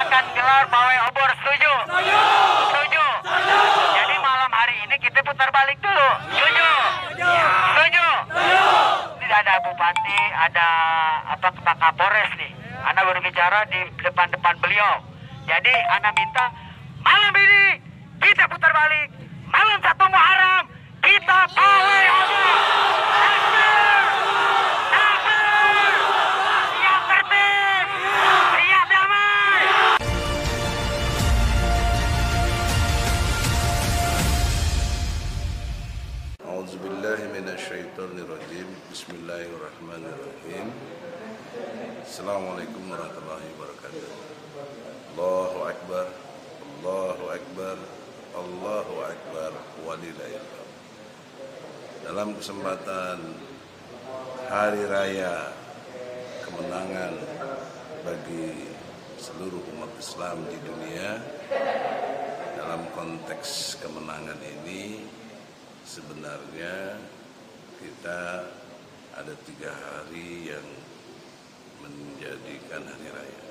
Akan gelar pawai obor, setuju? Setuju. Jadi malam hari ini kita putar balik dulu. Setuju? Setuju. Tidak ada bupati, ada Pak Kapolres nih. Anda berbicara di depan beliau. Jadi Anda minta malam ini kita putar balik. Malam 1 Muharram kita pawai obor. Siap tertib, siap damai. A'udzubillahi minasyaitonirrajim. Bismillahirrahmanirrahim. Assalamualaikum warahmatullahi wabarakatuh. Allahu Akbar, Allahu Akbar, Allahu Akbar, walillahil hamd. Dalam kesempatan Hari Raya kemenangan bagi seluruh umat Islam di dunia, dalam konteks kemenangan ini sebenarnya kita ada 3 hari yang menjadikan hari raya.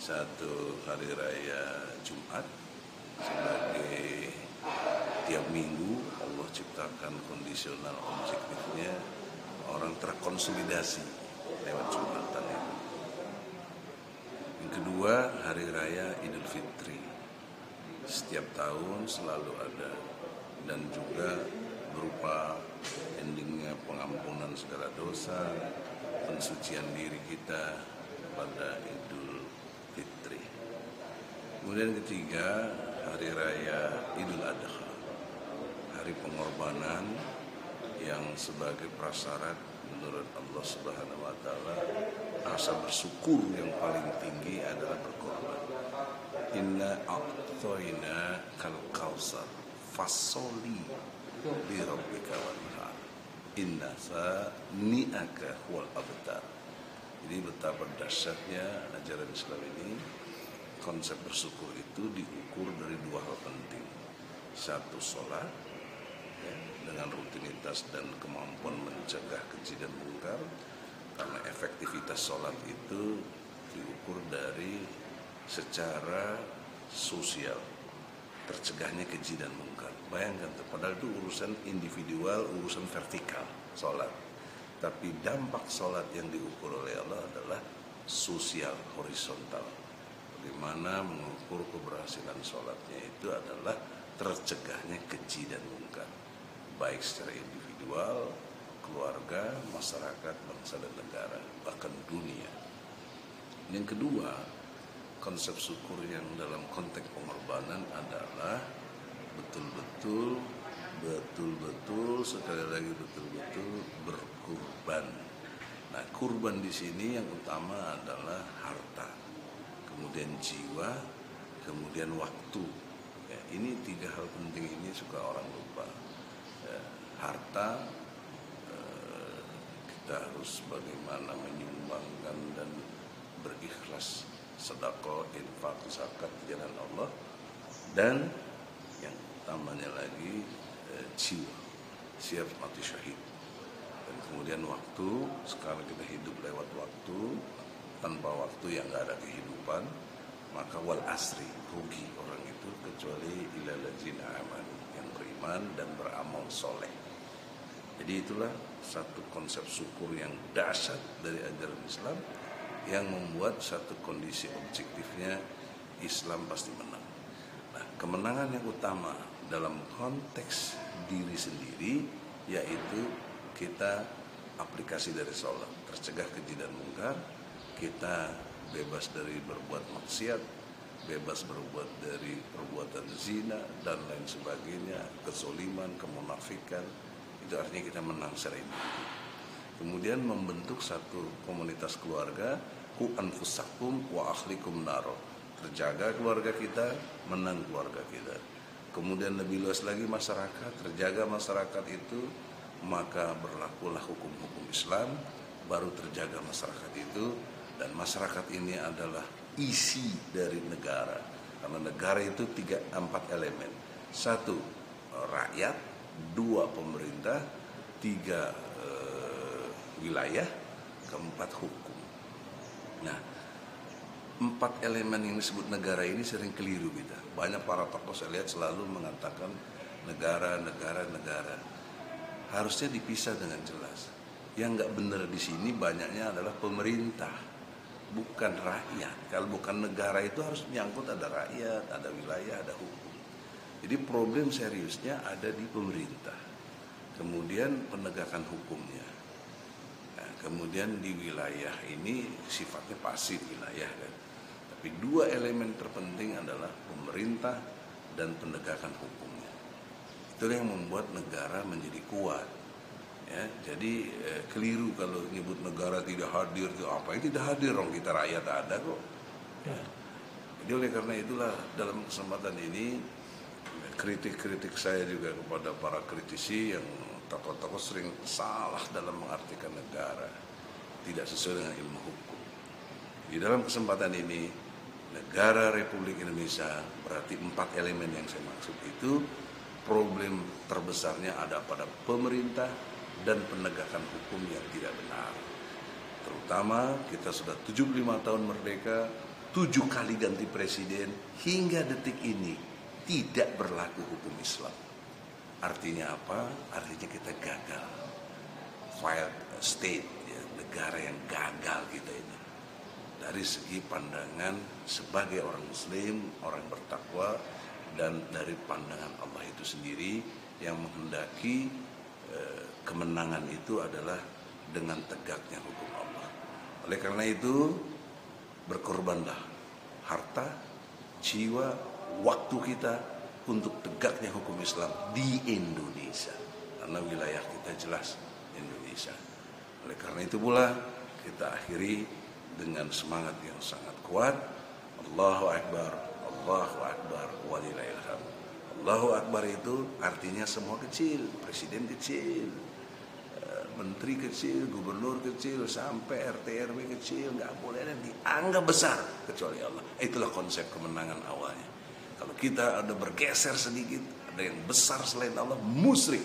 Satu, hari raya Jumat, sebagai tiap minggu Allah ciptakan kondisional objektifnya, orang terkonsolidasi lewat Jumatan itu. Yang kedua, hari raya Idul Fitri, setiap tahun selalu ada, dan juga berupa endingnya pengampunan segala dosa, pensucian diri kita pada Idul Fitri. Kemudian ketiga, hari raya Idul Adha, hari pengorbanan yang sebagai prasyarat menurut Allah Subhanahu wa taala rasa bersyukur yang paling tinggi adalah berkorban. Inna a'thaina kal kautsar fasoli li rabbika wanhar inna sani'aka huwal abtar. Jadi betapa dahsyatnya ajaran Islam ini. Konsep bersyukur itu diukur dari 2 hal penting. Satu, sholat ya, dengan rutinitas dan kemampuan mencegah keji dan mungkar, karena efektivitas sholat itu diukur dari secara sosial, tercegahnya keji dan mungkar. Bayangkan tuh, padahal itu urusan individual, urusan vertikal sholat, tapi dampak sholat yang diukur oleh Allah adalah sosial, horizontal. Bagaimana mengukur keberhasilan sholatnya itu adalah tercegahnya keji dan mungkar, baik secara individual, keluarga, masyarakat, bangsa dan negara, bahkan dunia. Yang kedua, konsep syukur yang dalam konteks pengorbanan adalah betul-betul, sekali lagi betul-betul berkurban. Nah, kurban di sini yang utama adalah harta, kemudian jiwa, kemudian waktu. Ya, ini 3 hal penting ini suka orang lupa. Ya, harta, kita harus bagaimana menyumbangkan dan berikhlas, sedekah, infak, zakat di jalan Allah, dan yang utamanya lagi jiwa, siap mati syahid. Dan kemudian waktu, sekarang kita hidup lewat waktu, tanpa waktu yang gak ada kehidupan, maka wal asri, rugi orang itu, kecuali ilal ladzina amanu, yang beriman dan beramal soleh. Jadi itulah satu konsep syukur yang dahsyat dari ajaran Islam, yang membuat satu kondisi objektifnya Islam pasti menang. Nah, kemenangan yang utama dalam konteks diri sendiri yaitu kita aplikasi dari sholat, tercegah keji dan mungkar, kita bebas dari berbuat maksiat, bebas berbuat dari perbuatan zina dan lain sebagainya, kezoliman, kemunafikan. Itu artinya kita menang secara individu. Kemudian membentuk satu komunitas keluarga, ku anfusakum wa ahlikum naro, terjaga keluarga kita, menang keluarga kita. Kemudian lebih luas lagi masyarakat, terjaga masyarakat itu, maka berlakulah hukum-hukum Islam, baru terjaga masyarakat itu. Dan masyarakat ini adalah isi dari negara, karena negara itu 4 elemen. 1, rakyat. 2, pemerintah. 3, wilayah. 4, hukum. Nah, 4 elemen yang disebut negara ini sering keliru kita. Banyak para tokoh saya lihat selalu mengatakan negara. Harusnya dipisah dengan jelas. Yang nggak benar di sini banyaknya adalah pemerintah, bukan rakyat. Kalau bukan negara itu harus menyangkut ada rakyat, ada wilayah, ada hukum. Jadi problem seriusnya ada di pemerintah. Kemudian penegakan hukumnya. Nah, kemudian di wilayah ini sifatnya pasif wilayah kan. Tapi 2 elemen terpenting adalah pemerintah dan penegakan hukumnya. Itulah yang membuat negara menjadi kuat. Ya, jadi keliru kalau nyebut negara tidak hadir itu apa? Yang tidak hadir dong, kita rakyat ada kok. Ya. Jadi oleh karena itulah dalam kesempatan ini kritik-kritik saya juga kepada para kritisi yang tokoh-tokoh sering salah dalam mengartikan negara, tidak sesuai dengan ilmu hukum. Di dalam kesempatan ini negara Republik Indonesia berarti 4 elemen yang saya maksud itu. Problem terbesarnya ada pada pemerintah dan penegakan hukum yang tidak benar. Terutama kita sudah 75 tahun merdeka, 7 kali ganti presiden, hingga detik ini tidak berlaku hukum Islam. Artinya apa? Artinya kita gagal. Failed state, ya, negara yang gagal kita ini. Dari segi pandangan sebagai orang muslim, orang bertakwa, dan dari pandangan Allah itu sendiri yang menghendaki kemenangan itu adalah dengan tegaknya hukum Allah. Oleh karena itu berkorbanlah harta, jiwa, waktu kita untuk tegaknya hukum Islam di Indonesia. Karena wilayah kita jelas Indonesia. Oleh karena itu pula kita akhiri dengan semangat yang sangat kuat. Allahu Akbar, Allahu Akbar, walillahil hamd. Allahu Akbar itu artinya semua kecil, presiden kecil, menteri kecil, gubernur kecil, sampai RT RW kecil, nggak boleh ada dianggap besar kecuali Allah. Itulah konsep kemenangan awalnya. Kalau kita ada bergeser sedikit, ada yang besar selain Allah, musyrik.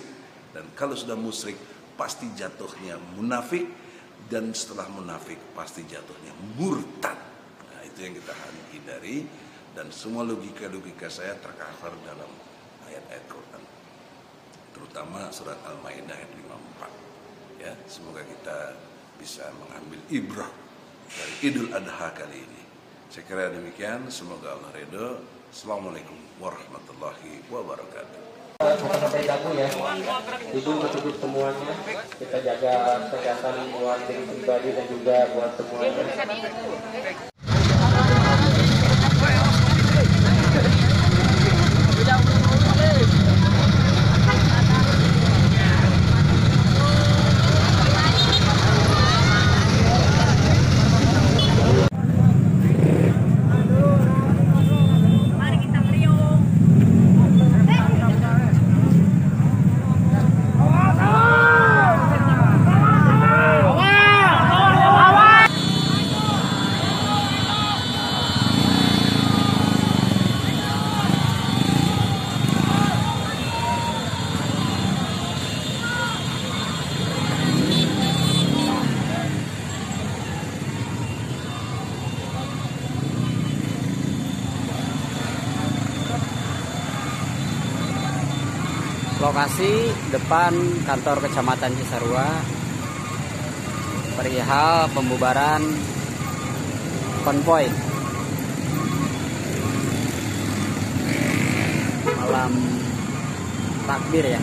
Dan kalau sudah musyrik, pasti jatuhnya munafik, dan setelah munafik pasti jatuhnya murtad. Nah, itu yang kita hindari, dan semua logika-logika saya tercover dalam ayat-ayat Quran, terutama surat Al-Maidah ayat 54. Ya, semoga kita bisa mengambil ibrah dari Idul Adha kali ini. Saya kira demikian, semoga Allah ridho. Assalamualaikum warahmatullahi wabarakatuh. Sampai kamu ya, ibu tutup semuanya. Kita jaga kesehatan buat diri pribadi dan juga buat semuanya. Lokasi depan kantor Kecamatan Cisarua perihal pembubaran konvoy malam takbir ya.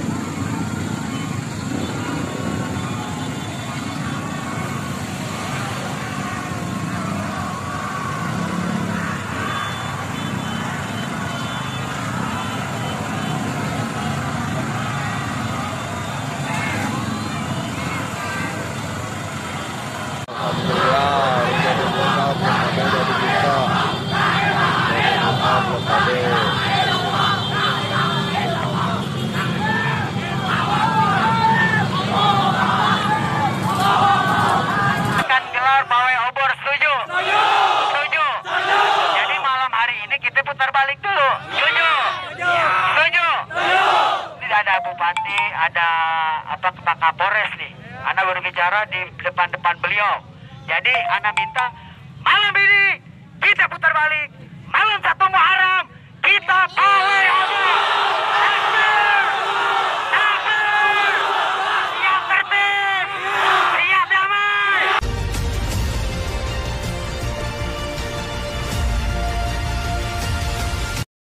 Ada bupati, ada Pak Kapolres nih. Ana berbicara di depan beliau. Jadi Ana minta malam ini kita putar balik malam